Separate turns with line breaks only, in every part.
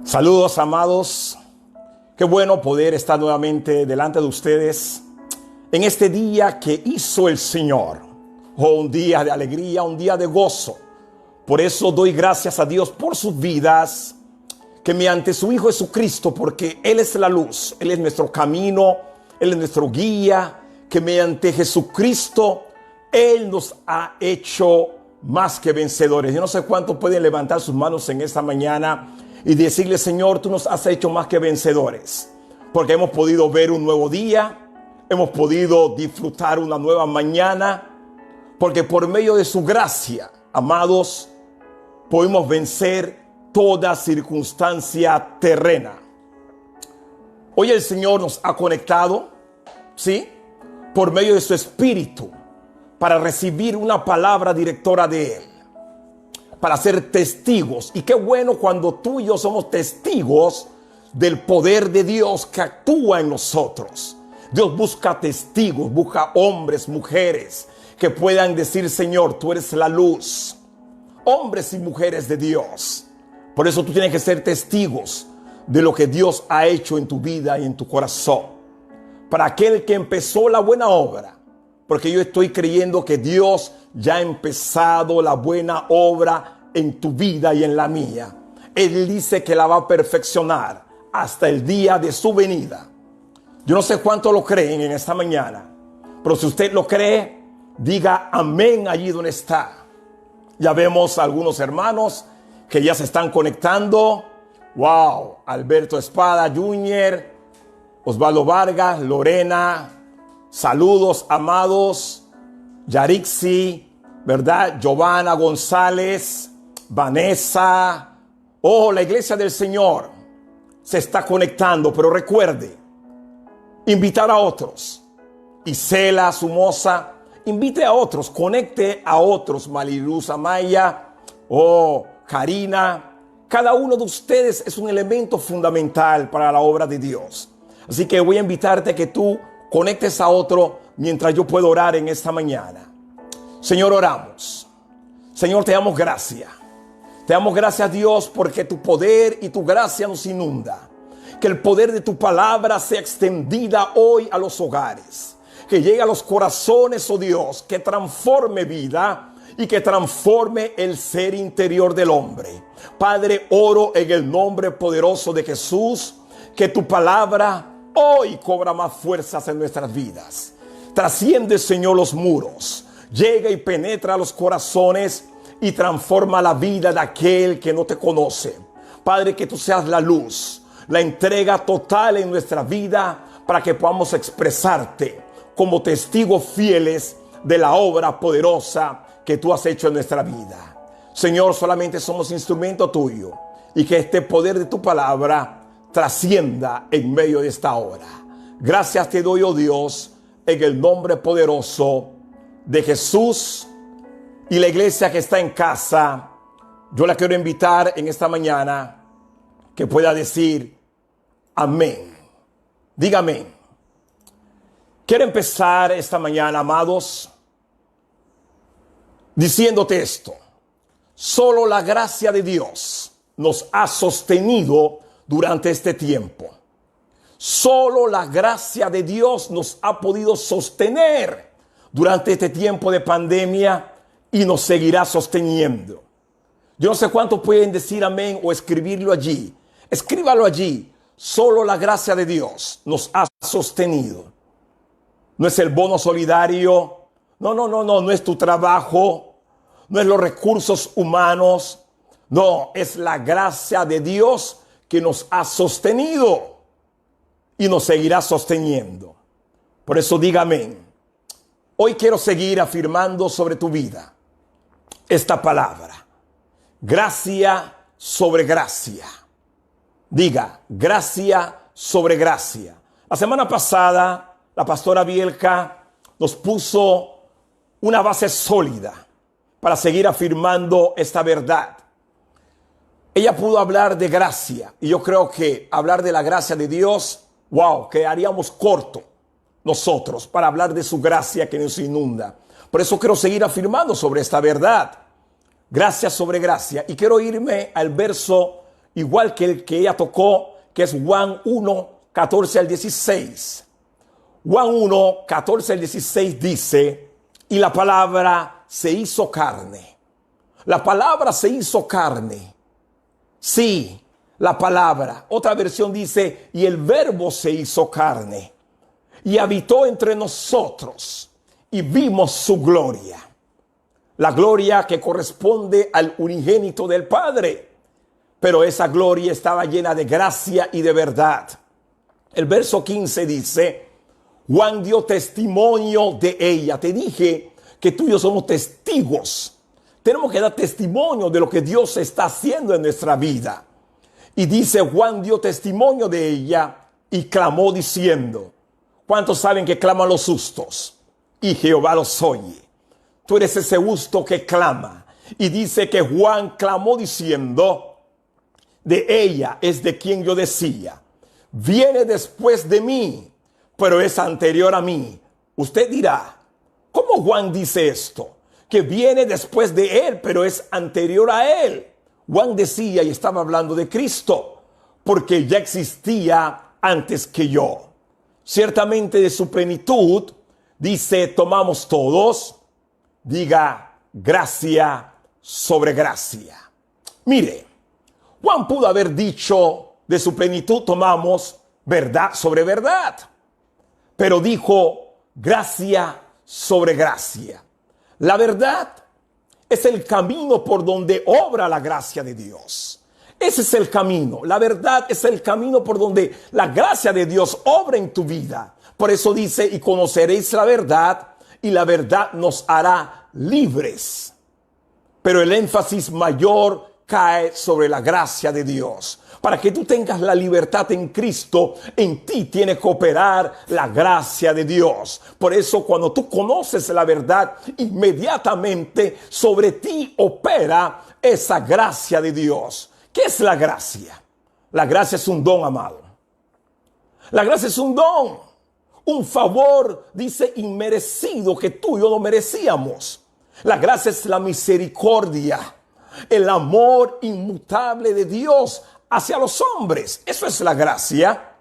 Saludos, amados. Qué bueno poder estar nuevamente delante de ustedes en este día que hizo el Señor. Un día de alegría, un día de gozo. Por eso doy gracias a Dios por sus vidas, que mediante su Hijo Jesucristo, porque Él es la luz, Él es nuestro camino, Él es nuestro guía, que mediante Jesucristo Él nos ha hecho más que vencedores. Yo no sé cuántos pueden levantar sus manos en esta mañana y decirle: Señor, tú nos has hecho más que vencedores, porque hemos podido ver un nuevo día, hemos podido disfrutar una nueva mañana, porque por medio de su gracia, amados, podemos vencer toda circunstancia terrena. Hoy el Señor nos ha conectado, ¿sí?, por medio de su Espíritu, para recibir una palabra directora de Él, para ser testigos. Y qué bueno cuando tú y yo somos testigos del poder de Dios que actúa en nosotros. Dios busca testigos, busca hombres, mujeres que puedan decir: Señor, tú eres la luz. Hombres y mujeres de Dios. Por eso tú tienes que ser testigos de lo que Dios ha hecho en tu vida y en tu corazón. Para aquel que empezó la buena obra, porque yo estoy creyendo que Dios ya ha empezado la buena obra en tu vida y en la mía. Él dice que la va a perfeccionar hasta el día de su venida. Yo no sé cuánto lo creen en esta mañana, pero si usted lo cree, diga amén allí donde está. Ya vemos a algunos hermanos que ya se están conectando. Wow, Alberto Espada Jr., Osvaldo Vargas, Lorena, saludos, amados. Yarixi, ¿verdad? Giovanna González, Vanessa. Oh, la iglesia del Señor se está conectando, pero recuerde, invitar a otros. Isela Sumosa, invite a otros, conecte a otros. Maliluz Amaya, oh, Karina. Cada uno de ustedes es un elemento fundamental para la obra de Dios. Así que voy a invitarte a que tú conectes a otro mientras yo puedo orar en esta mañana. Señor, oramos. Señor, te damos gracias. Te damos gracias, Dios, porque tu poder y tu gracia nos inunda. Que el poder de tu palabra sea extendida hoy a los hogares. Que llegue a los corazones, oh Dios, que transforme vida y que transforme el ser interior del hombre. Padre, oro en el nombre poderoso de Jesús, que tu palabra hoy cobra más fuerzas en nuestras vidas. Trasciende, Señor, los muros. Llega y penetra los corazones y transforma la vida de aquel que no te conoce. Padre, que tú seas la luz, la entrega total en nuestra vida para que podamos expresarte como testigos fieles de la obra poderosa que tú has hecho en nuestra vida. Señor, solamente somos instrumento tuyo, y que este poder de tu palabra trascienda en medio de esta hora. Gracias te doy, oh Dios, en el nombre poderoso de Jesús. Y la iglesia que está en casa, yo la quiero invitar en esta mañana que pueda decir amén. Dígame. Quiero empezar esta mañana, amados, diciéndote esto: solo la gracia de Dios nos ha sostenido durante este tiempo. Solo la gracia de Dios nos ha podido sostener durante este tiempo de pandemia y nos seguirá sosteniendo. Yo no sé cuántos pueden decir amén o escribirlo allí. Escríbalo allí. Solo la gracia de Dios nos ha sostenido. No es el bono solidario. No es tu trabajo. No es los recursos humanos. No, es la gracia de Dios que nos ha sostenido y nos seguirá sosteniendo. Por eso dígame, hoy quiero seguir afirmando sobre tu vida esta palabra: gracia sobre gracia. Diga, gracia sobre gracia. La semana pasada, la pastora Bielka nos puso una base sólida para seguir afirmando esta verdad. Ella pudo hablar de gracia, y yo creo que hablar de la gracia de Dios, wow, quedaríamos corto nosotros para hablar de su gracia que nos inunda. Por eso quiero seguir afirmando sobre esta verdad. Gracia sobre gracia. Y quiero irme al verso igual que el que ella tocó, que es Juan 1, 14 al 16. Juan 1, 14 al 16 dice, y la palabra se hizo carne. La palabra se hizo carne. Sí, la palabra. Otra versión dice, y el verbo se hizo carne. Y habitó entre nosotros. Y vimos su gloria. La gloria que corresponde al unigénito del Padre. Pero esa gloria estaba llena de gracia y de verdad. El verso 15 dice, Juan dio testimonio de ella. Te dije que tú y yo somos testigos. Tenemos que dar testimonio de lo que Dios está haciendo en nuestra vida. Y dice, Juan dio testimonio de ella y clamó diciendo, ¿cuántos saben que claman los justos? Y Jehová los oye. Tú eres ese justo que clama. Y dice que Juan clamó diciendo, de ella es de quien yo decía, viene después de mí, pero es anterior a mí. Usted dirá, ¿cómo Juan dice esto? Que viene después de él, pero es anterior a él. Juan decía y estaba hablando de Cristo, porque ya existía antes que yo. Ciertamente de su plenitud, dice, tomamos todos, diga, gracia sobre gracia. Mire, Juan pudo haber dicho, de su plenitud tomamos verdad sobre verdad, pero dijo, gracia sobre gracia. La verdad es el camino por donde obra la gracia de Dios. Ese es el camino. La verdad es el camino por donde la gracia de Dios obra en tu vida. Por eso dice, y conoceréis la verdad, y la verdad nos hará libres. Pero el énfasis mayor cae sobre la gracia de Dios. Para que tú tengas la libertad en Cristo, en ti tiene que operar la gracia de Dios. Por eso cuando tú conoces la verdad, inmediatamente sobre ti opera esa gracia de Dios. ¿Qué es la gracia? La gracia es un don, amado. La gracia es un don, un favor, dice, inmerecido que tú y yo no merecíamos. La gracia es la misericordia, el amor inmutable de Dios hacia los hombres. Eso es la gracia.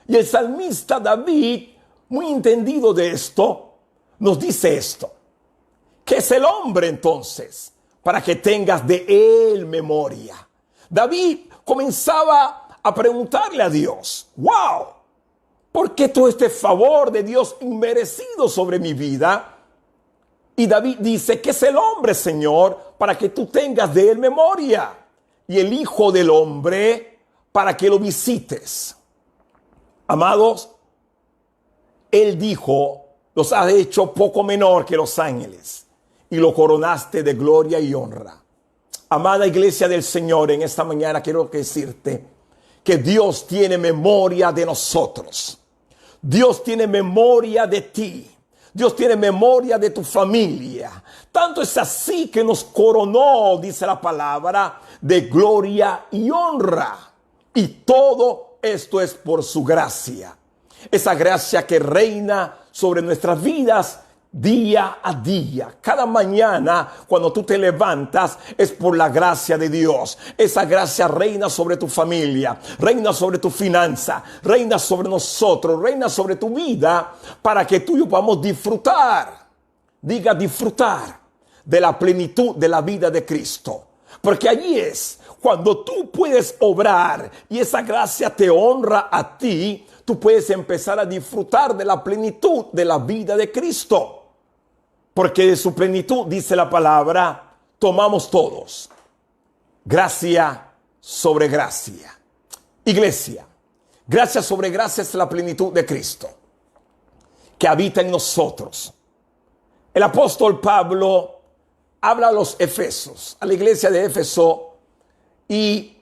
Y el salmista David, muy entendido de esto, nos dice esto. ¿Qué es el hombre entonces? Para que tengas de él memoria. David comenzaba a preguntarle a Dios, wow, ¿por qué todo este favor de Dios inmerecido sobre mi vida? Y David dice, ¿qué es el hombre, Señor? Para que tú tengas de él memoria. Y el Hijo del Hombre para que lo visites. Amados, él dijo, los has hecho poco menor que los ángeles y lo coronaste de gloria y honra. Amada iglesia del Señor, en esta mañana quiero decirte que Dios tiene memoria de nosotros. Dios tiene memoria de ti. Dios tiene memoria de tu familia. Tanto es así que nos coronó, dice la palabra, de gloria y honra. Y todo esto es por su gracia. Esa gracia que reina sobre nuestras vidas día a día. Cada mañana cuando tú te levantas es por la gracia de Dios. Esa gracia reina sobre tu familia, reina sobre tu finanza, reina sobre nosotros, reina sobre tu vida para que tú y yo podamos disfrutar. Diga disfrutar de la plenitud de la vida de Cristo. Porque allí es cuando tú puedes obrar y esa gracia te honra a ti, tú puedes empezar a disfrutar de la plenitud de la vida de Cristo. Porque de su plenitud, dice la palabra, tomamos todos. Gracia sobre gracia. Iglesia, gracia sobre gracia es la plenitud de Cristo que habita en nosotros. El apóstol Pablo habla a los Efesios, a la iglesia de Éfeso, y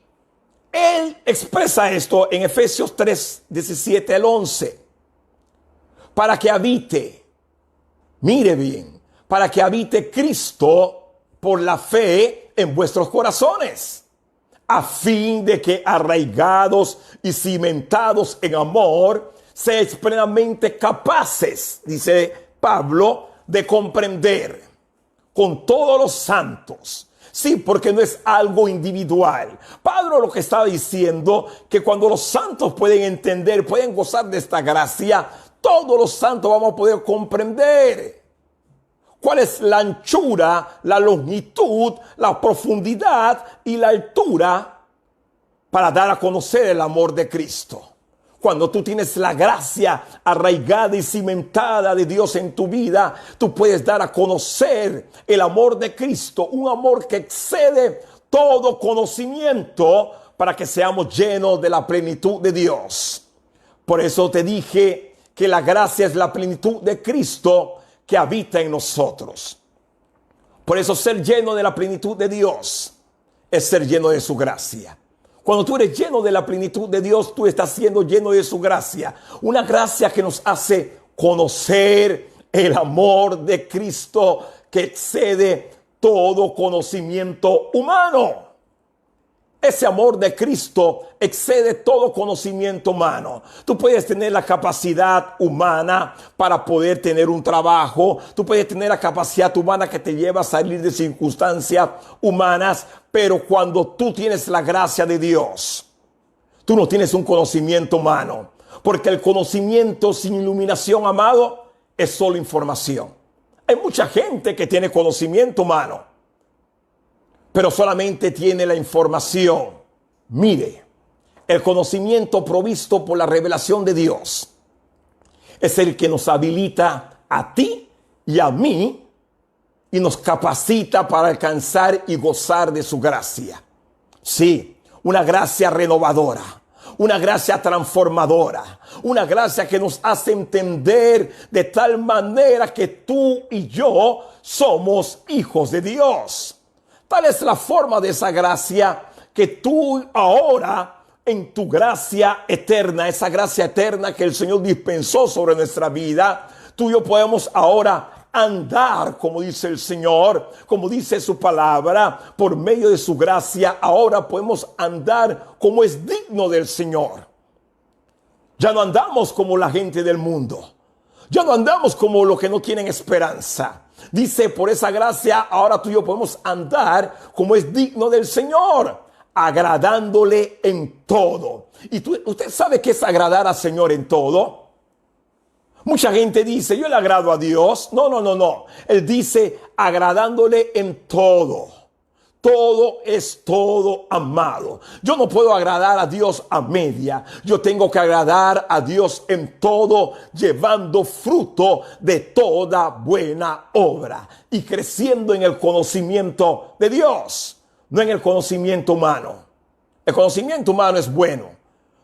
él expresa esto en Efesios 3, 17 al 11. Para que habite, mire bien, para que habite Cristo por la fe en vuestros corazones, a fin de que arraigados y cimentados en amor, seáis plenamente capaces, dice Pablo, de comprender con todos los santos Sí, porque no es algo individual. Pablo lo que estaba diciendo, que cuando los santos pueden entender, pueden gozar de esta gracia, todos los santos vamos a poder comprender cuál es la anchura, la longitud, la profundidad y la altura para dar a conocer el amor de Cristo. Cuando tú tienes la gracia arraigada y cimentada de Dios en tu vida, tú puedes dar a conocer el amor de Cristo, un amor que excede todo conocimiento para que seamos llenos de la plenitud de Dios. Por eso te dije que la gracia es la plenitud de Cristo que habita en nosotros. Por eso ser lleno de la plenitud de Dios es ser lleno de su gracia. Cuando tú eres lleno de la plenitud de Dios, tú estás siendo lleno de su gracia. Una gracia que nos hace conocer el amor de Cristo que excede todo conocimiento humano. Ese amor de Cristo excede todo conocimiento humano. Tú puedes tener la capacidad humana para poder tener un trabajo. Tú puedes tener la capacidad humana que te lleva a salir de circunstancias humanas. Pero cuando tú tienes la gracia de Dios, tú no tienes un conocimiento humano. Porque el conocimiento sin iluminación, amado, es solo información. Hay mucha gente que tiene conocimiento humano, pero solamente tiene la información. Mire, el conocimiento provisto por la revelación de Dios es el que nos habilita a ti y a mí y nos capacita para alcanzar y gozar de su gracia. Sí, una gracia renovadora, una gracia transformadora, una gracia que nos hace entender de tal manera que tú y yo somos hijos de Dios. Tal es la forma de esa gracia que tú ahora, en tu gracia eterna, esa gracia eterna que el Señor dispensó sobre nuestra vida, tú y yo podemos ahora andar, como dice el Señor, como dice su palabra, por medio de su gracia, ahora podemos andar como es digno del Señor. Ya no andamos como la gente del mundo. Ya no andamos como los que no tienen esperanza. Dice, por esa gracia, ahora tú y yo podemos andar como es digno del Señor, agradándole en todo. Y usted sabe qué es agradar al Señor en todo. Mucha gente dice, yo le agrado a Dios. No. Él dice, agradándole en todo. Todo es todo, amado. Yo no puedo agradar a Dios a media. Yo tengo que agradar a Dios en todo, llevando fruto de toda buena obra y creciendo en el conocimiento de Dios, no en el conocimiento humano. El conocimiento humano es bueno.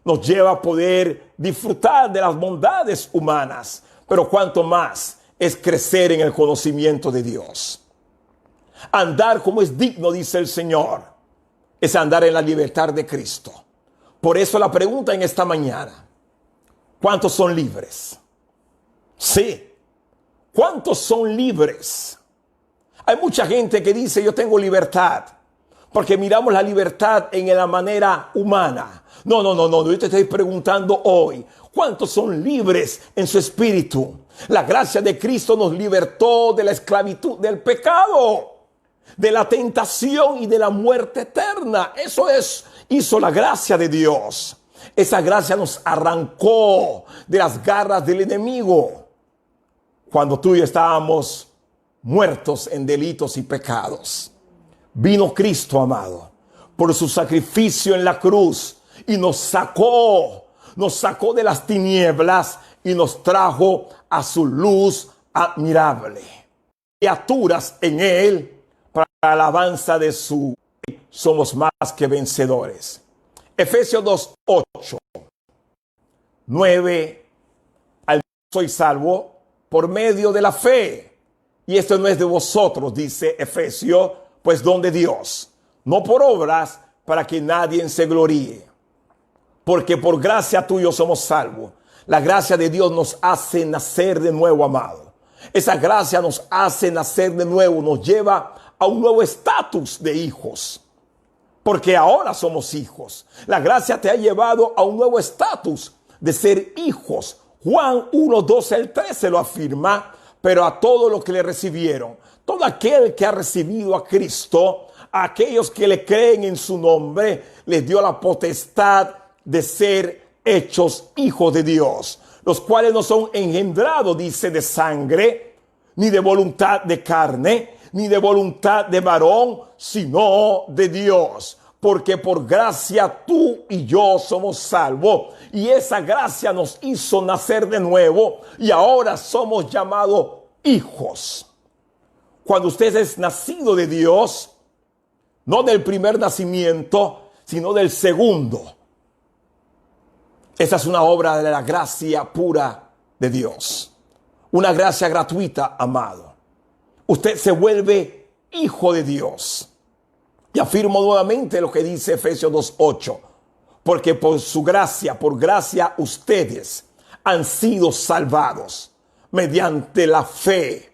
Nos lleva a poder disfrutar de las bondades humanas, pero cuanto más es crecer en el conocimiento de Dios. Andar como es digno, dice el Señor, es andar en la libertad de Cristo. Por eso la pregunta en esta mañana, ¿cuántos son libres? Sí, ¿cuántos son libres? Hay mucha gente que dice, yo tengo libertad, porque miramos la libertad en la manera humana. No, yo te estoy preguntando hoy, ¿cuántos son libres en su espíritu? La gracia de Cristo nos libertó de la esclavitud del pecado, de la tentación y de la muerte eterna. Eso hizo la gracia de Dios. Esa gracia nos arrancó de las garras del enemigo cuando tú y yo estábamos muertos en delitos y pecados. Vino Cristo, amado, por su sacrificio en la cruz y nos sacó de las tinieblas y nos trajo a su luz admirable. Criaturas en él, para la alabanza de su somos más que vencedores. Efesios 2:8, 9, al soy salvo por medio de la fe. Y esto no es de vosotros, dice Efesios, pues don de Dios, no por obras para que nadie se gloríe. Porque por gracia tuyo somos salvos. La gracia de Dios nos hace nacer de nuevo, amado. Esa gracia nos hace nacer de nuevo, nos lleva a un nuevo estatus de hijos. Porque ahora somos hijos. La gracia te ha llevado a un nuevo estatus de ser hijos. Juan 1:12 al 13 lo afirma, pero a todos los que le recibieron, todo aquel que ha recibido a Cristo, a aquellos que le creen en su nombre, les dio la potestad de ser hechos hijos de Dios, los cuales no son engendrados, dice, de sangre, ni de voluntad de carne, ni de voluntad de varón, sino de Dios. Porque por gracia tú y yo somos salvos, y esa gracia nos hizo nacer de nuevo, y ahora somos llamados hijos. Cuando usted es nacido de Dios, no del primer nacimiento, sino del segundo. Esa es una obra de la gracia pura de Dios. Una gracia gratuita, amado. Usted se vuelve hijo de Dios. Y afirmo nuevamente lo que dice Efesios 2:8. Porque por su gracia, por gracia ustedes han sido salvados mediante la fe.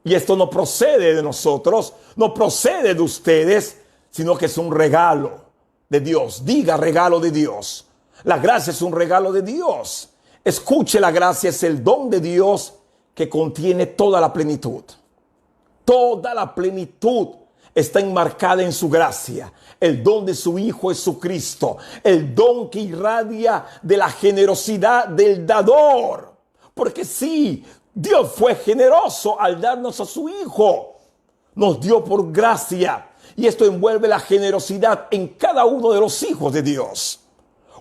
Y esto no procede de nosotros, no procede de ustedes, sino que es un regalo de Dios. Diga regalo de Dios. La gracia es un regalo de Dios. Escuche, la gracia es el don de Dios que contiene toda la plenitud. Toda la plenitud está enmarcada en su gracia. El don de su Hijo Jesucristo. El don que irradia de la generosidad del dador. Porque sí, Dios fue generoso al darnos a su Hijo. Nos dio por gracia. Y esto envuelve la generosidad en cada uno de los hijos de Dios.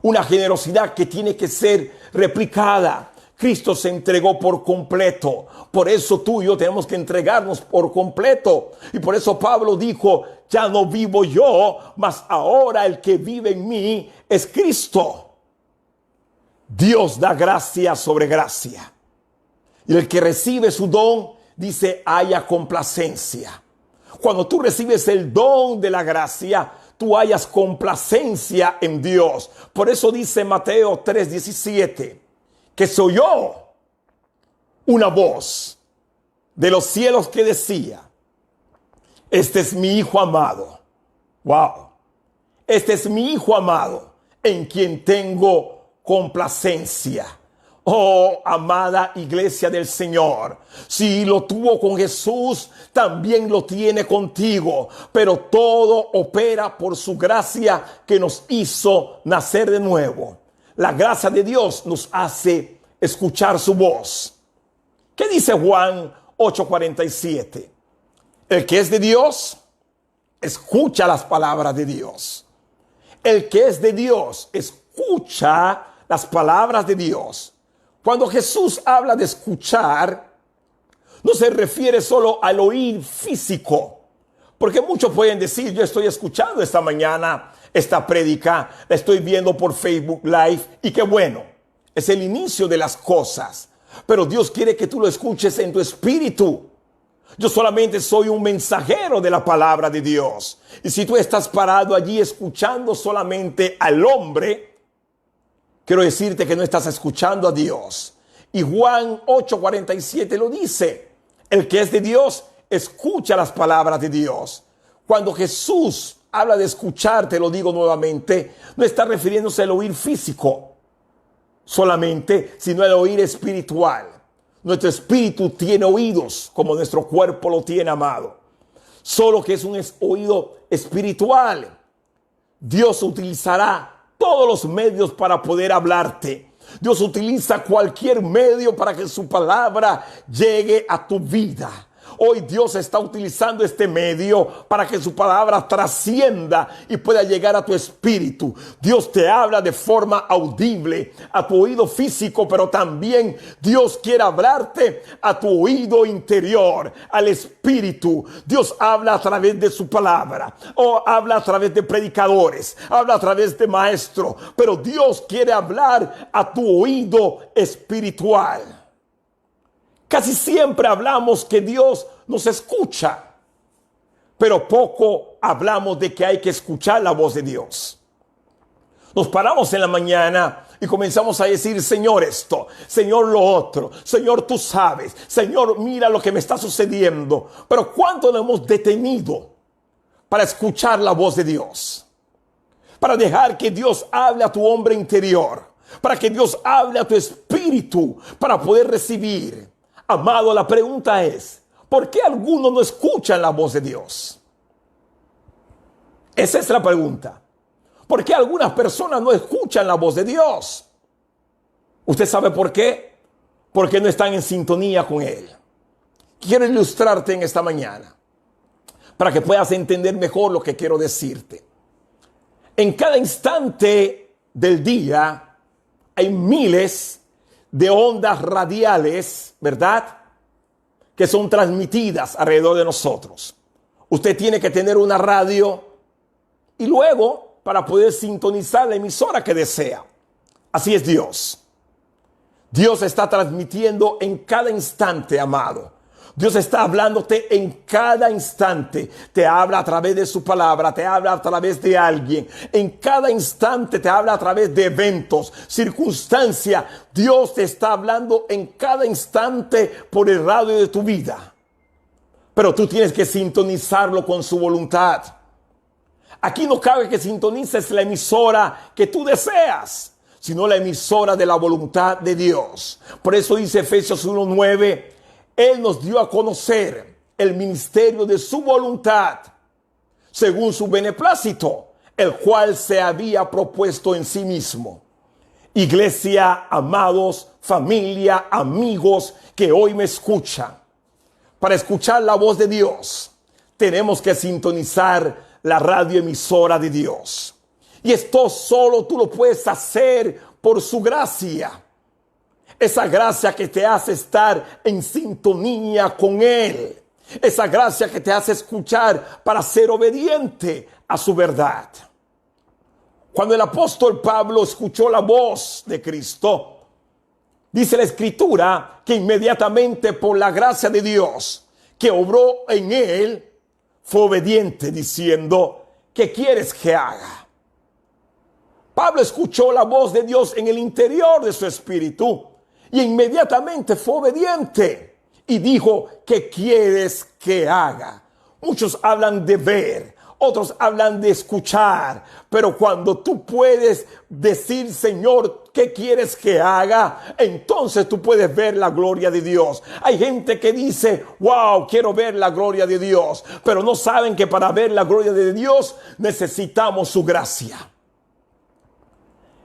Una generosidad que tiene que ser replicada. Cristo se entregó por completo. Por eso tú y yo tenemos que entregarnos por completo. Y por eso Pablo dijo, ya no vivo yo, mas ahora el que vive en mí es Cristo. Dios da gracia sobre gracia. Y el que recibe su don, dice, haya complacencia. Cuando tú recibes el don de la gracia, tú hayas complacencia en Dios. Por eso dice Mateo 3:17, que se oyó una voz de los cielos que decía, este es mi Hijo amado. Wow. Este es mi Hijo amado, en quien tengo complacencia. Oh, amada iglesia del Señor, si lo tuvo con Jesús, también lo tiene contigo. Pero todo opera por su gracia que nos hizo nacer de nuevo. La gracia de Dios nos hace escuchar su voz. ¿Qué dice Juan 8:47? El que es de Dios, escucha las palabras de Dios. El que es de Dios, escucha las palabras de Dios. Cuando Jesús habla de escuchar, no se refiere solo al oír físico. Porque muchos pueden decir, yo estoy escuchando esta mañana esta prédica, la estoy viendo por Facebook Live, y qué bueno, es el inicio de las cosas. Pero Dios quiere que tú lo escuches en tu espíritu. Yo solamente soy un mensajero de la palabra de Dios. Y si tú estás parado allí escuchando solamente al hombre, quiero decirte que no estás escuchando a Dios. Y Juan 8:47 lo dice. El que es de Dios, escucha las palabras de Dios. Cuando Jesús habla de escuchar, te lo digo nuevamente, no está refiriéndose al oír físico solamente, sino al oír espiritual. Nuestro espíritu tiene oídos, como nuestro cuerpo lo tiene, amado. Solo que es un oído espiritual. Dios utilizará todos los medios para poder hablarte. Dios utiliza cualquier medio para que su palabra llegue a tu vida. Hoy Dios está utilizando este medio para que su palabra trascienda y pueda llegar a tu espíritu. Dios te habla de forma audible a tu oído físico, pero también Dios quiere hablarte a tu oído interior, al espíritu. Dios habla a través de su palabra, o habla a través de predicadores, habla a través de maestros, pero Dios quiere hablar a tu oído espiritual. Casi siempre hablamos que Dios nos escucha, pero poco hablamos de que hay que escuchar la voz de Dios. Nos paramos en la mañana y comenzamos a decir, Señor esto, Señor lo otro, Señor tú sabes, Señor mira lo que me está sucediendo. Pero ¿cuánto nos hemos detenido para escuchar la voz de Dios? Para dejar que Dios hable a tu hombre interior, para que Dios hable a tu espíritu, para poder recibir. Amado, la pregunta es, ¿por qué algunos no escuchan la voz de Dios? Esa es la pregunta. ¿Por qué algunas personas no escuchan la voz de Dios? ¿Usted sabe por qué? Porque no están en sintonía con Él. Quiero ilustrarte en esta mañana para que puedas entender mejor lo que quiero decirte. En cada instante del día hay miles de ondas radiales, ¿verdad?, que son transmitidas alrededor de nosotros. Usted tiene que tener una radio y luego para poder sintonizar la emisora que desea. Así es Dios. Dios está transmitiendo en cada instante, amado. Dios está hablándote en cada instante. Te habla a través de su palabra, te habla a través de alguien. En cada instante te habla a través de eventos, circunstancias. Dios te está hablando en cada instante por el radio de tu vida. Pero tú tienes que sintonizarlo con su voluntad. Aquí no cabe que sintonices la emisora que tú deseas, sino la emisora de la voluntad de Dios. Por eso dice Efesios 1:9, Él nos dio a conocer el ministerio de su voluntad, según su beneplácito, el cual se había propuesto en sí mismo. Iglesia, amados, familia, amigos que hoy me escuchan. Para escuchar la voz de Dios, tenemos que sintonizar la radioemisora de Dios. Y esto solo tú lo puedes hacer por su gracia. Esa gracia que te hace estar en sintonía con Él. Esa gracia que te hace escuchar para ser obediente a su verdad. Cuando el apóstol Pablo escuchó la voz de Cristo, dice la Escritura que inmediatamente por la gracia de Dios que obró en él, fue obediente diciendo, ¿qué quieres que haga? Pablo escuchó la voz de Dios en el interior de su espíritu y inmediatamente fue obediente y dijo, ¿qué quieres que haga? Muchos hablan de ver, otros hablan de escuchar, pero cuando tú puedes decir, Señor, ¿qué quieres que haga? Entonces tú puedes ver la gloria de Dios. Hay gente que dice, wow, quiero ver la gloria de Dios, pero no saben que para ver la gloria de Dios necesitamos su gracia.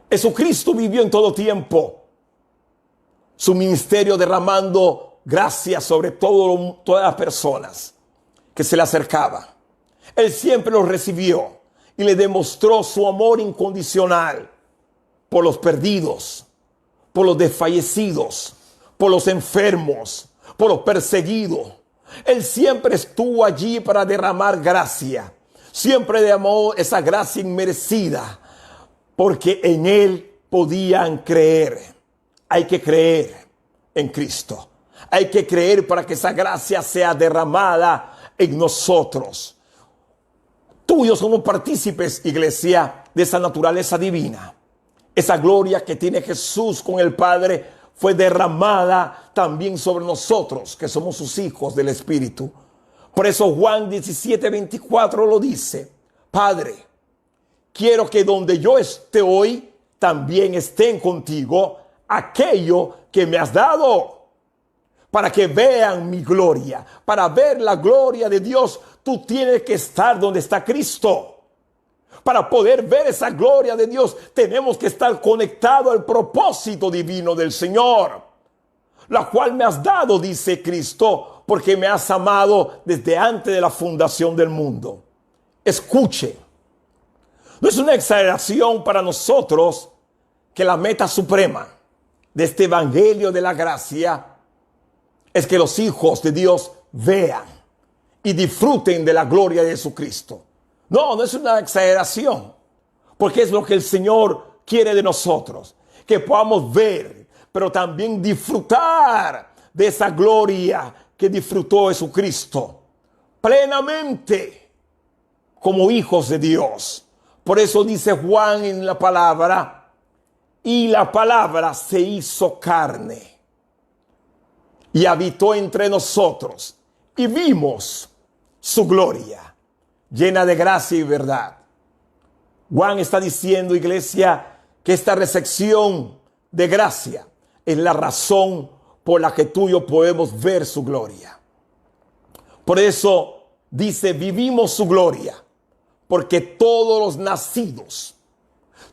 Jesucristo vivió en todo tiempo su ministerio derramando gracia sobre todas las personas que se le acercaban. Él siempre los recibió y le demostró su amor incondicional por los perdidos, por los desfallecidos, por los enfermos, por los perseguidos. Él siempre estuvo allí para derramar gracia. Siempre derramó esa gracia inmerecida porque en Él podían creer. Hay que creer en Cristo. Hay que creer para que esa gracia sea derramada en nosotros. Tú y yo somos partícipes, iglesia, de esa naturaleza divina. Esa gloria que tiene Jesús con el Padre fue derramada también sobre nosotros, que somos sus hijos del Espíritu. Por eso Juan 17:24 lo dice. Padre, quiero que donde yo esté hoy, también estén contigo aquello que me has dado. Para que vean mi gloria, para ver la gloria de Dios, tú tienes que estar donde está Cristo. Para poder ver esa gloria de Dios, tenemos que estar conectados al propósito divino del Señor, la cual me has dado, dice Cristo, porque me has amado desde antes de la fundación del mundo. Escuche, no es una exageración para nosotros que la meta suprema de este evangelio de la gracia es que los hijos de Dios vean y disfruten de la gloria de Jesucristo. No es una exageración, porque es lo que el Señor quiere de nosotros, que podamos ver, pero también disfrutar de esa gloria que disfrutó Jesucristo plenamente como hijos de Dios. Por eso dice Juan en la palabra, y la palabra se hizo carne y habitó entre nosotros y vimos su gloria, llena de gracia y verdad. Juan está diciendo, iglesia, que esta recepción de gracia es la razón por la que tú y yo podemos ver su gloria. Por eso dice, vivimos su gloria, porque todos los nacidos,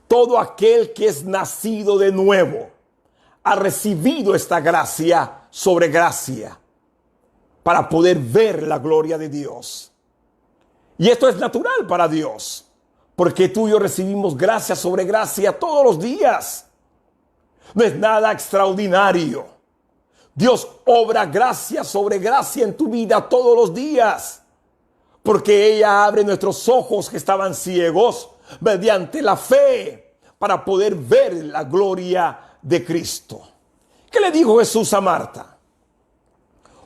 todo aquel que es nacido de nuevo, ha recibido esta gracia sobre gracia para poder ver la gloria de Dios. Y esto es natural para Dios, porque tú y yo recibimos gracia sobre gracia todos los días. No es nada extraordinario. Dios obra gracia sobre gracia en tu vida todos los días, porque ella abre nuestros ojos que estaban ciegos mediante la fe para poder ver la gloria de Cristo. ¿Qué le dijo Jesús a Marta?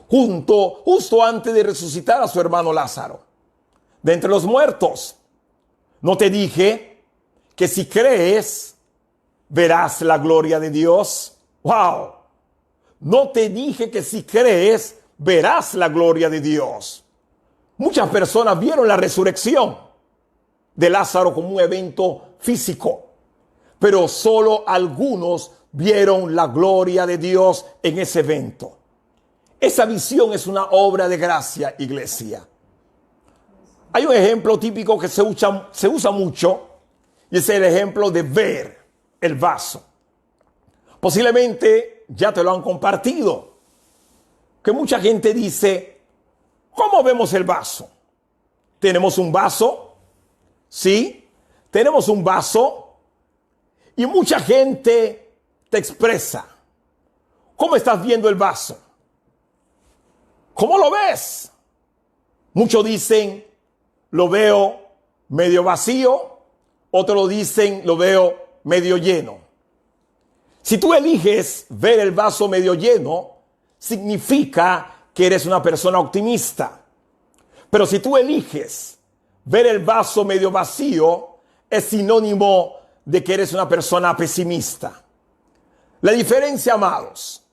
Justo antes de resucitar a su hermano Lázaro de entre los muertos. ¿No te dije que si crees verás la gloria de Dios? ¡Wow! No te dije que si crees verás la gloria de Dios. Muchas personas vieron la resurrección de Lázaro como un evento físico, pero solo algunos vieron la gloria de Dios en ese evento. Esa visión es una obra de gracia, iglesia. Hay un ejemplo típico que se usa mucho, y es el ejemplo de ver el vaso. Posiblemente ya te lo han compartido, que mucha gente dice, ¿cómo vemos el vaso? ¿Tenemos un vaso? Sí, tenemos un vaso, y mucha gente te expresa, ¿cómo estás viendo el vaso? ¿Cómo lo ves? Muchos dicen, lo veo medio vacío, otros lo dicen, lo veo medio lleno. Si tú eliges ver el vaso medio lleno, significa que eres una persona optimista. Pero si tú eliges ver el vaso medio vacío, es sinónimo de que eres una persona pesimista. La diferencia, amados,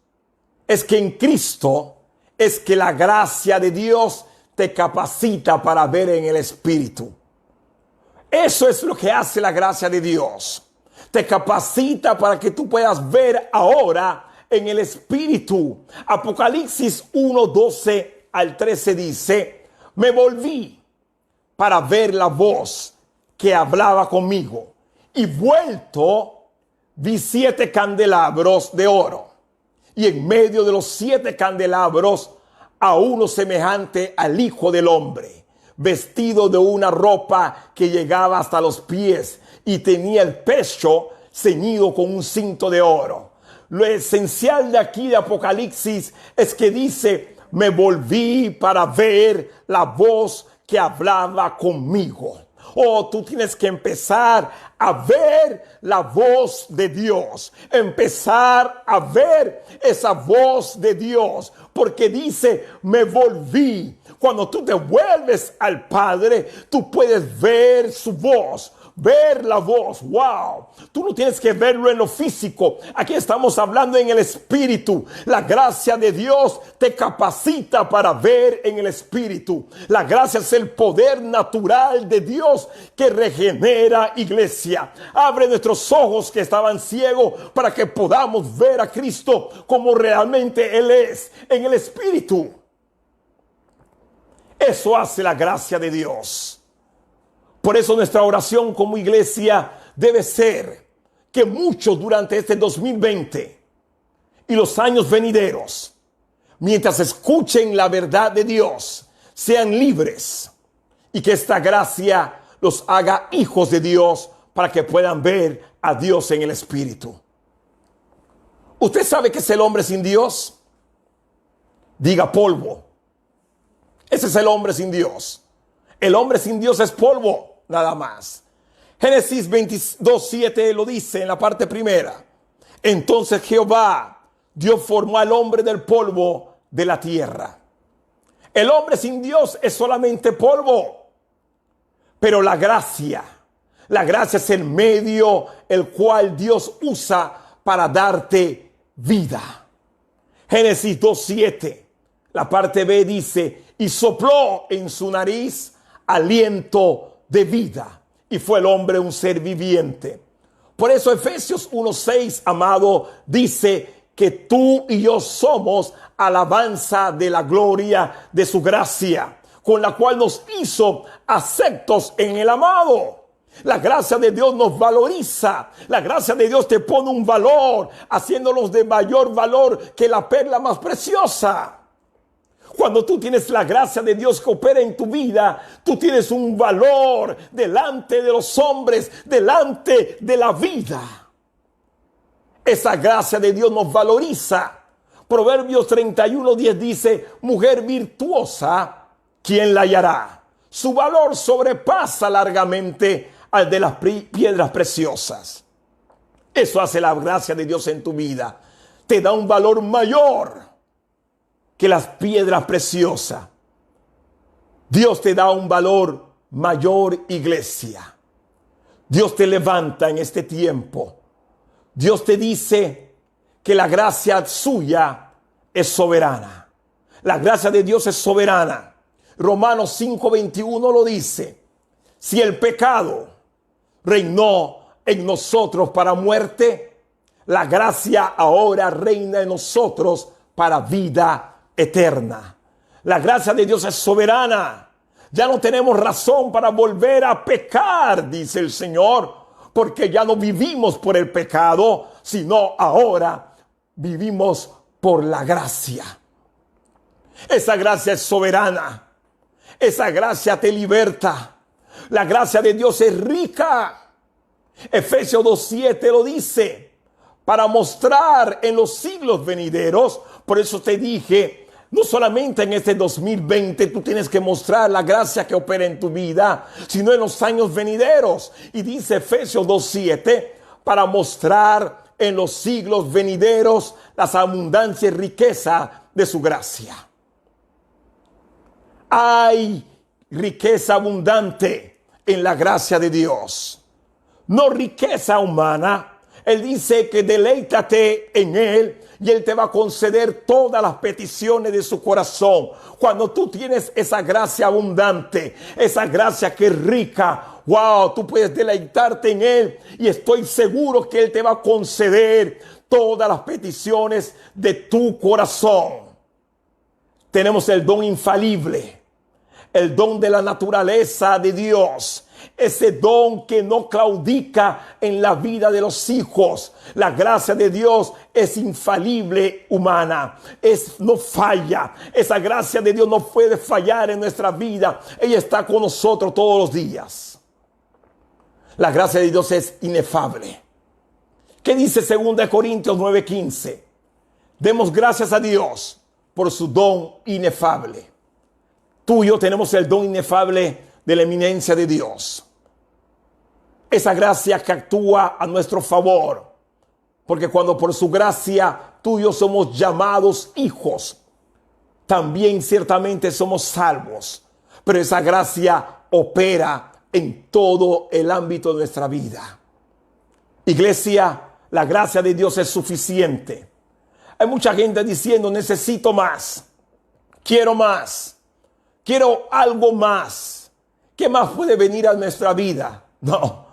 es que en Cristo es que la gracia de Dios te capacita para ver en el Espíritu. Eso es lo que hace la gracia de Dios. Te capacita para que tú puedas ver ahora en el Espíritu. Apocalipsis 1:12 al 13 dice, me volví para ver la voz que hablaba conmigo, y vuelto vi 7 candelabros de oro, y en medio de los 7 candelabros a uno semejante al Hijo del Hombre, vestido de una ropa que llegaba hasta los pies y tenía el pecho ceñido con un cinto de oro. Lo esencial de aquí de Apocalipsis es que dice, me volví para ver la voz que hablaba conmigo. Oh, tú tienes que empezar a ver la voz de Dios. Empezar a ver esa voz de Dios. Porque dice, me volví. Cuando tú te vuelves al Padre, tú puedes ver su voz. Ver la voz, wow. Tú no tienes que verlo en lo físico. Aquí estamos hablando en el Espíritu. La gracia de Dios te capacita para ver en el Espíritu. La gracia es el poder natural de Dios que regenera, iglesia. Abre nuestros ojos que estaban ciegos para que podamos ver a Cristo como realmente Él es, en el Espíritu. Eso hace la gracia de Dios. Por eso nuestra oración como iglesia debe ser que muchos durante este 2020 y los años venideros, mientras escuchen la verdad de Dios, sean libres y que esta gracia los haga hijos de Dios para que puedan ver a Dios en el Espíritu. ¿Usted sabe qué es el hombre sin Dios? Diga polvo. Ese es el hombre sin Dios. El hombre sin Dios es polvo, nada más. Génesis 22:7 lo dice en la parte primera. Entonces Jehová, Dios formó al hombre del polvo de la tierra. El hombre sin Dios es solamente polvo. Pero la gracia es el medio el cual Dios usa para darte vida. Génesis 2:7, la parte B dice, y sopló en su nariz aliento de vida, y fue el hombre un ser viviente. Por eso Efesios 1:6, amado, dice que tú y yo somos alabanza de la gloria de su gracia. con la cual nos hizo aceptos en el amado. La gracia de Dios nos valoriza. La gracia de Dios te pone un valor, haciéndonos de mayor valor que la perla más preciosa. Cuando tú tienes la gracia de Dios que opera en tu vida, tú tienes un valor delante de los hombres, delante de la vida. Esa gracia de Dios nos valoriza. Proverbios 31:10 dice: mujer virtuosa, ¿quién la hallará? Su valor sobrepasa largamente al de las piedras preciosas. Eso hace la gracia de Dios en tu vida. Te da un valor mayor que las piedras preciosas. Dios te da un valor mayor, iglesia. Dios te levanta en este tiempo. Dios te dice que la gracia suya es soberana. La gracia de Dios es soberana. Romanos 5:21 lo dice: si el pecado reinó en nosotros para muerte, la gracia ahora reina en nosotros para vida eterna. La gracia de Dios es soberana. Ya no tenemos razón para volver a pecar, dice el Señor, porque ya no vivimos por el pecado, sino ahora vivimos por la gracia. Esa gracia es soberana. Esa gracia te liberta. La gracia de Dios es rica. Efesios 2:7 lo dice: para mostrar en los siglos venideros. Por eso te dije, no solamente en este 2020 tú tienes que mostrar la gracia que opera en tu vida, sino en los años venideros. Y dice Efesios 2:7, para mostrar en los siglos venideros las abundancias y riqueza de su gracia. Hay riqueza abundante en la gracia de Dios, no riqueza humana. Él dice que deleítate en Él y Él te va a conceder todas las peticiones de su corazón. Cuando tú tienes esa gracia abundante, esa gracia que es rica, wow, tú puedes deleitarte en Él y estoy seguro que Él te va a conceder todas las peticiones de tu corazón. Tenemos el don infalible, el don de la naturaleza de Dios. Ese don que no claudica en la vida de los hijos. La gracia de Dios es infalible, humana. No falla. Esa gracia de Dios no puede fallar en nuestra vida. Ella está con nosotros todos los días. La gracia de Dios es inefable. ¿Qué dice 2 Corintios 9:15? Demos gracias a Dios por su don inefable. Tú y yo tenemos el don inefable de la eminencia de Dios. Esa gracia que actúa a nuestro favor. Porque cuando por su gracia tú y yo somos llamados hijos, también ciertamente somos salvos. Pero esa gracia opera en todo el ámbito de nuestra vida. Iglesia, la gracia de Dios es suficiente. Hay mucha gente diciendo: necesito más, quiero algo más. ¿Qué más puede venir a nuestra vida? No,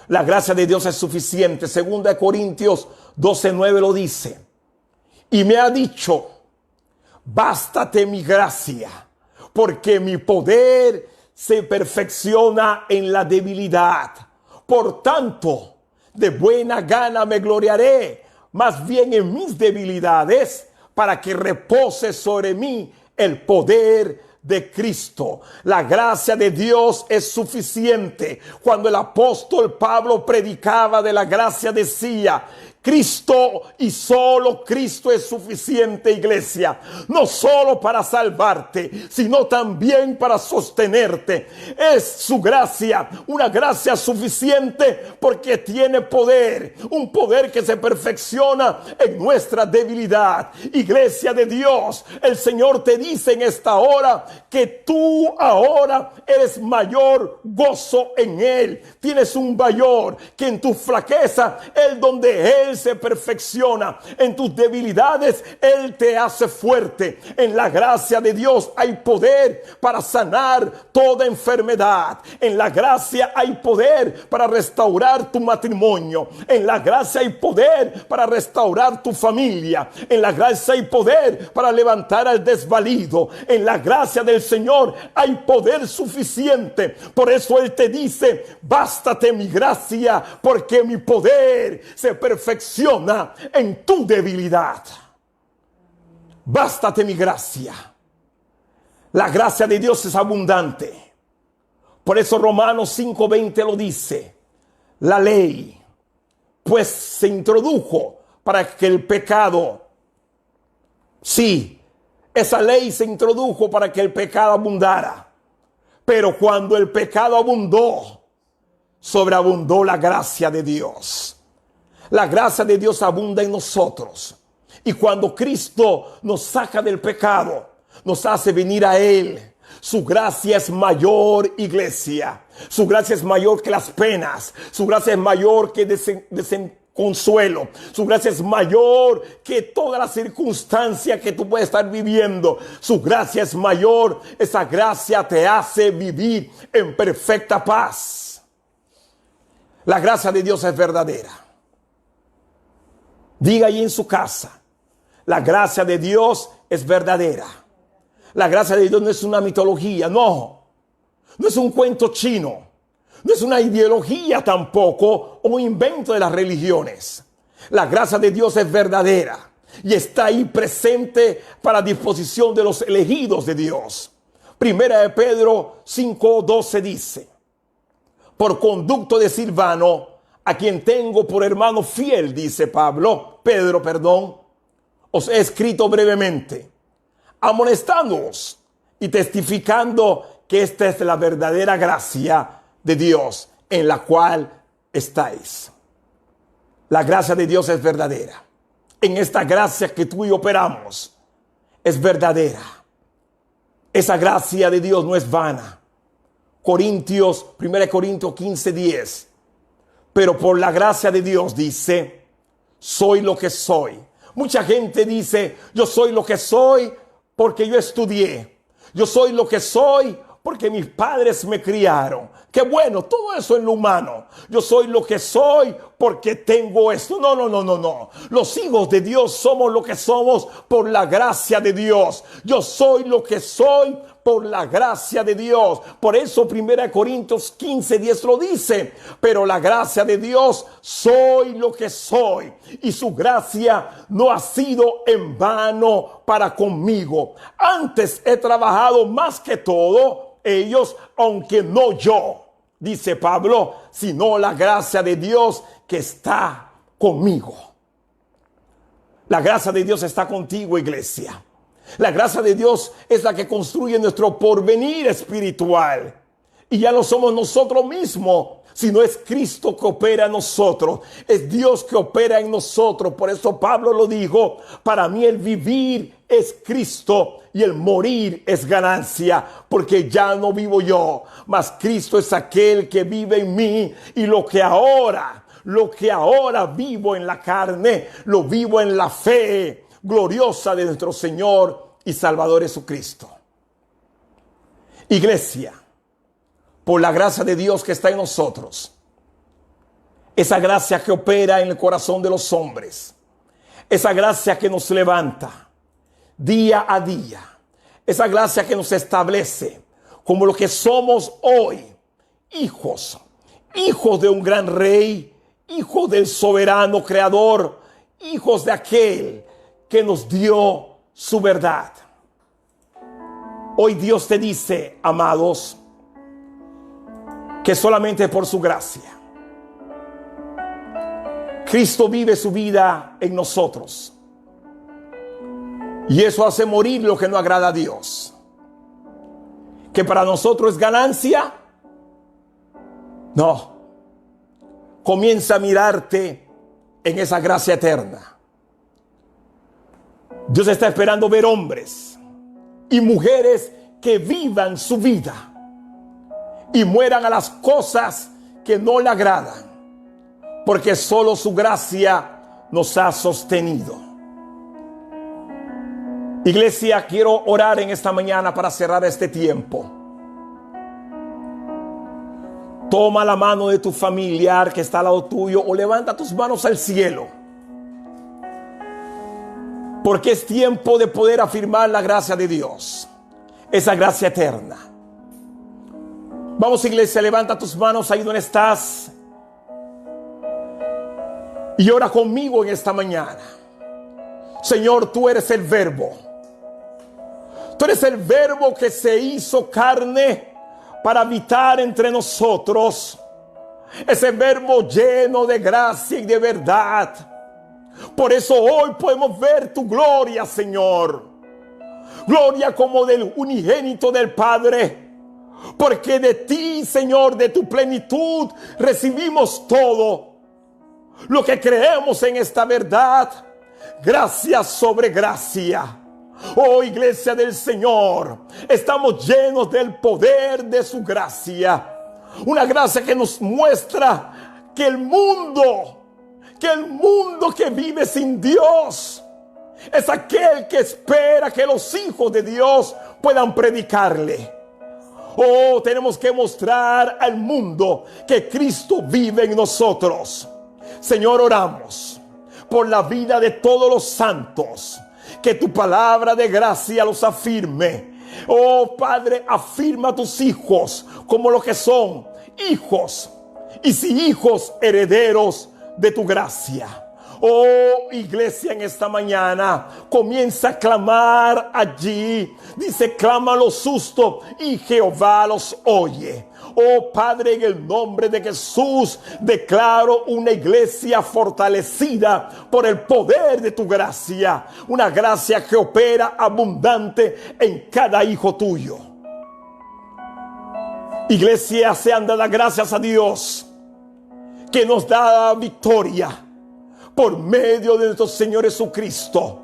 la gracia de Dios es suficiente. 2 Corintios 12:9 lo dice: y me ha dicho, bástate mi gracia, porque mi poder se perfecciona en la debilidad. Por tanto, de buena gana me gloriaré, más bien en mis debilidades, para que repose sobre mí el poder de Cristo. La gracia de Dios es suficiente. Cuando el apóstol Pablo predicaba de la gracia, decía: Cristo y solo Cristo es suficiente, iglesia. No solo para salvarte, sino también para sostenerte. Es su gracia, una gracia suficiente porque tiene poder. Un poder que se perfecciona en nuestra debilidad. Iglesia de Dios, el Señor te dice en esta hora que tú ahora eres mayor gozo en Él. Tienes un mayor que en tu flaqueza, donde Él Él se perfecciona. En tus debilidades Él te hace fuerte. En la gracia de Dios hay poder para sanar toda enfermedad. En la gracia hay poder para restaurar tu matrimonio. En la gracia hay poder para restaurar tu familia. En la gracia hay poder para levantar al desvalido. En la gracia del Señor hay poder suficiente. Por eso Él te dice: bástate mi gracia, porque mi poder se perfecciona en tu debilidad. Bástate mi gracia. La gracia de Dios es abundante. Por eso Romanos 5:20 lo dice. La ley, pues, se introdujo para que el pecado, sí, esa ley se introdujo para que el pecado abundara. Pero cuando el pecado abundó, sobreabundó la gracia de Dios. La gracia de Dios abunda en nosotros. Y cuando Cristo nos saca del pecado, nos hace venir a Él. Su gracia es mayor, iglesia. Su gracia es mayor que las penas. Su gracia es mayor que consuelo. Su gracia es mayor que todas las circunstancias que tú puedes estar viviendo. Su gracia es mayor. Esa gracia te hace vivir en perfecta paz. La gracia de Dios es verdadera. Diga ahí en su casa: la gracia de Dios es verdadera. La gracia de Dios no es una mitología, no. No es un cuento chino. No es una ideología tampoco, o un invento de las religiones. La gracia de Dios es verdadera y está ahí presente para disposición de los elegidos de Dios. Primera de Pedro 5:12 dice: por conducto de Silvano, a quien tengo por hermano fiel, dice Pedro, os he escrito brevemente, amonestándoos y testificando que esta es la verdadera gracia de Dios en la cual estáis. La gracia de Dios es verdadera. En esta gracia que tú y operamos es verdadera. Esa gracia de Dios no es vana. 1 Corintios 15:10. Pero por la gracia de Dios, dice, soy lo que soy. Mucha gente dice: yo soy lo que soy porque yo estudié. Yo soy lo que soy porque mis padres me criaron. Qué bueno, todo eso en lo humano. Yo soy lo que soy porque tengo esto. No. Los hijos de Dios somos lo que somos por la gracia de Dios. Yo soy lo que soy por la gracia de Dios. Por eso 1 Corintios 15:10 lo dice: pero la gracia de Dios, soy lo que soy, y su gracia no ha sido en vano para conmigo. Antes he trabajado más que todo ellos, aunque no yo, dice Pablo, sino la gracia de Dios que está conmigo. La gracia de Dios está contigo, iglesia. La gracia de Dios es la que construye nuestro porvenir espiritual. Y ya no somos nosotros mismos, sino es Cristo que opera en nosotros. Es Dios que opera en nosotros. Por eso Pablo lo dijo: para mí el vivir es Cristo y el morir es ganancia, porque ya no vivo yo, mas Cristo es aquel que vive en mí. Y lo que ahora vivo en la carne, lo vivo en la fe gloriosa de nuestro Señor y Salvador Jesucristo. Iglesia, por la gracia de Dios que está en nosotros, esa gracia que opera en el corazón de los hombres, esa gracia que nos levanta día a día, esa gracia que nos establece como lo que somos hoy, hijos de un gran rey, hijos del soberano creador, hijos de aquel que nos dio su verdad. Hoy Dios te dice, amados, que solamente por su gracia Cristo vive su vida en nosotros, y eso hace morir lo que no agrada a Dios. Que para nosotros es ganancia, no. Comienza a mirarte en esa gracia eterna. Dios está esperando ver hombres y mujeres que vivan su vida y mueran a las cosas que no le agradan, porque solo su gracia nos ha sostenido. Iglesia, quiero orar en esta mañana para cerrar este tiempo. Toma la mano de tu familiar que está al lado tuyo o levanta tus manos al cielo. Porque es tiempo de poder afirmar la gracia de Dios. Esa gracia eterna. Vamos, iglesia, levanta tus manos ahí donde estás. Y ora conmigo en esta mañana. Señor, tú eres el verbo. Tú eres el verbo que se hizo carne para habitar entre nosotros. Ese verbo lleno de gracia y de verdad. Por eso hoy podemos ver tu gloria, Señor. Gloria como del unigénito del Padre. Porque de ti, Señor, de tu plenitud, recibimos todo lo que creemos en esta verdad. Gracia sobre gracia. Oh, iglesia del Señor, estamos llenos del poder de su gracia. Una gracia que nos muestra que el mundo que vive sin Dios es aquel que espera que los hijos de Dios puedan predicarle. Oh, tenemos que mostrar al mundo que Cristo vive en nosotros. Señor, oramos por la vida de todos los santos. Que tu palabra de gracia los afirme. Oh, Padre, afirma a tus hijos como lo que son, hijos. Y si hijos, herederos de tu gracia. Oh, iglesia, en esta mañana comienza a clamar allí. Dice, clama los sustos y Jehová los oye. Oh, Padre, en el nombre de Jesús, declaro una iglesia fortalecida por el poder de tu gracia. Una gracia que opera abundante en cada hijo tuyo. Iglesia, sean dadas gracias a Dios que nos da victoria por medio de nuestro Señor Jesucristo.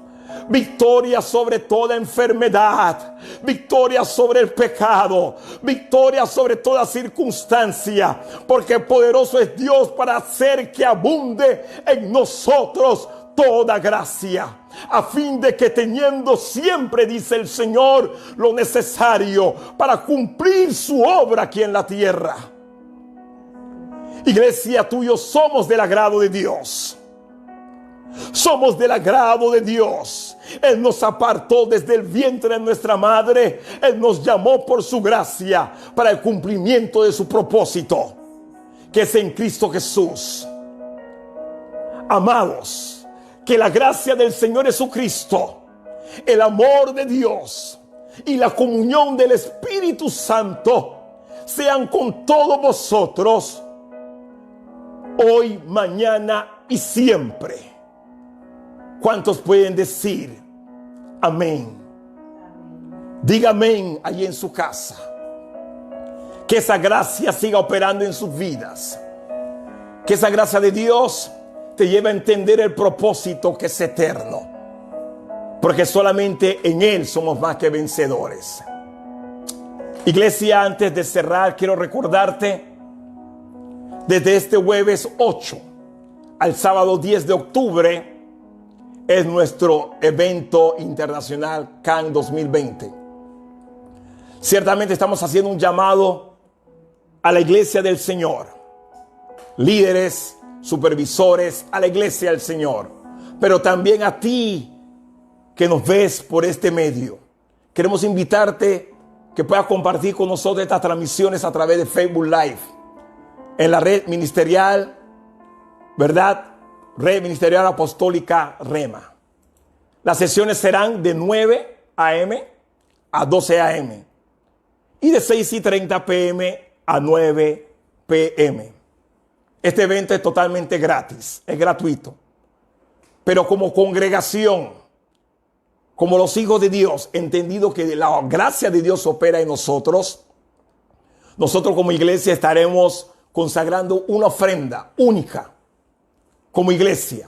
Victoria sobre toda enfermedad, victoria sobre el pecado, victoria sobre toda circunstancia, porque poderoso es Dios para hacer que abunde en nosotros toda gracia, a fin de que teniendo siempre, dice el Señor, lo necesario para cumplir su obra aquí en la tierra. Iglesia, tú y yo somos del agrado de Dios. Somos del agrado de Dios. Él nos apartó desde el vientre de nuestra madre. Él nos llamó por su gracia para el cumplimiento de su propósito, que es en Cristo Jesús. Amados, que la gracia del Señor Jesucristo, el amor de Dios y la comunión del Espíritu Santo sean con todos vosotros, hoy, mañana y siempre. ¿Cuántos pueden decir amén? Diga amén allí en su casa. Que esa gracia siga operando en sus vidas. Que esa gracia de Dios te lleve a entender el propósito que es eterno. Porque solamente en Él somos más que vencedores. Iglesia, antes de cerrar, quiero recordarte, desde este jueves 8 al sábado 10 de octubre, es nuestro evento internacional CAN 2020. Ciertamente estamos haciendo un llamado a la iglesia del Señor, líderes, supervisores, a la iglesia del Señor, pero también a ti que nos ves por este medio. Queremos invitarte que puedas compartir con nosotros estas transmisiones a través de Facebook Live, en la red ministerial, ¿verdad? Red Ministerial Apostólica Rema. Las sesiones serán de 9 a.m. a 12 a.m. y de 6:30 p.m. a 9 p.m. Este evento es totalmente gratis, es gratuito. Pero como congregación, como los hijos de Dios, entendido que la gracia de Dios opera en nosotros, nosotros como iglesia estaremos consagrando una ofrenda única como iglesia.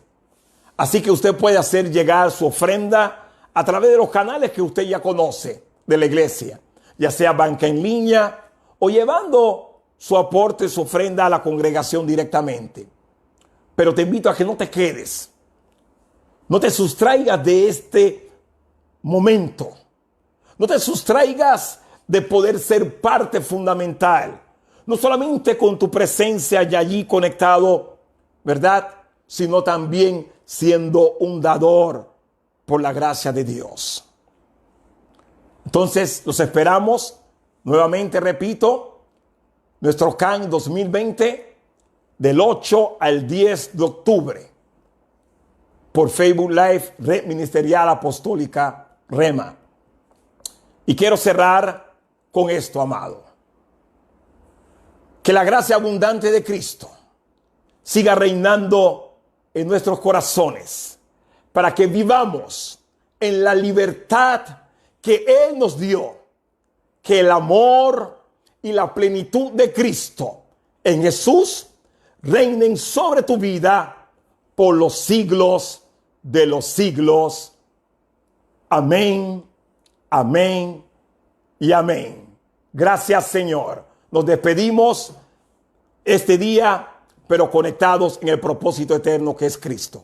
Así que usted puede hacer llegar su ofrenda a través de los canales que usted ya conoce de la iglesia, ya sea banca en línea o llevando su aporte, su ofrenda a la congregación directamente. Pero te invito a que no te quedes No te sustraigas de este momento. No te sustraigas de poder ser parte fundamental. No solamente con tu presencia y allí conectado, ¿verdad? Sino también siendo un dador por la gracia de Dios. Entonces, los esperamos. Nuevamente repito, nuestro CAN 2020 del 8 al 10 de octubre por Facebook Live, Red Ministerial Apostólica Rema. Y quiero cerrar con esto, amado. Que la gracia abundante de Cristo siga reinando en nuestros corazones para que vivamos en la libertad que Él nos dio. Que el amor y la plenitud de Cristo en Jesús reinen sobre tu vida por los siglos de los siglos. Amén, amén y amén. Gracias, Señor. Nos despedimos este día, pero conectados en el propósito eterno que es Cristo.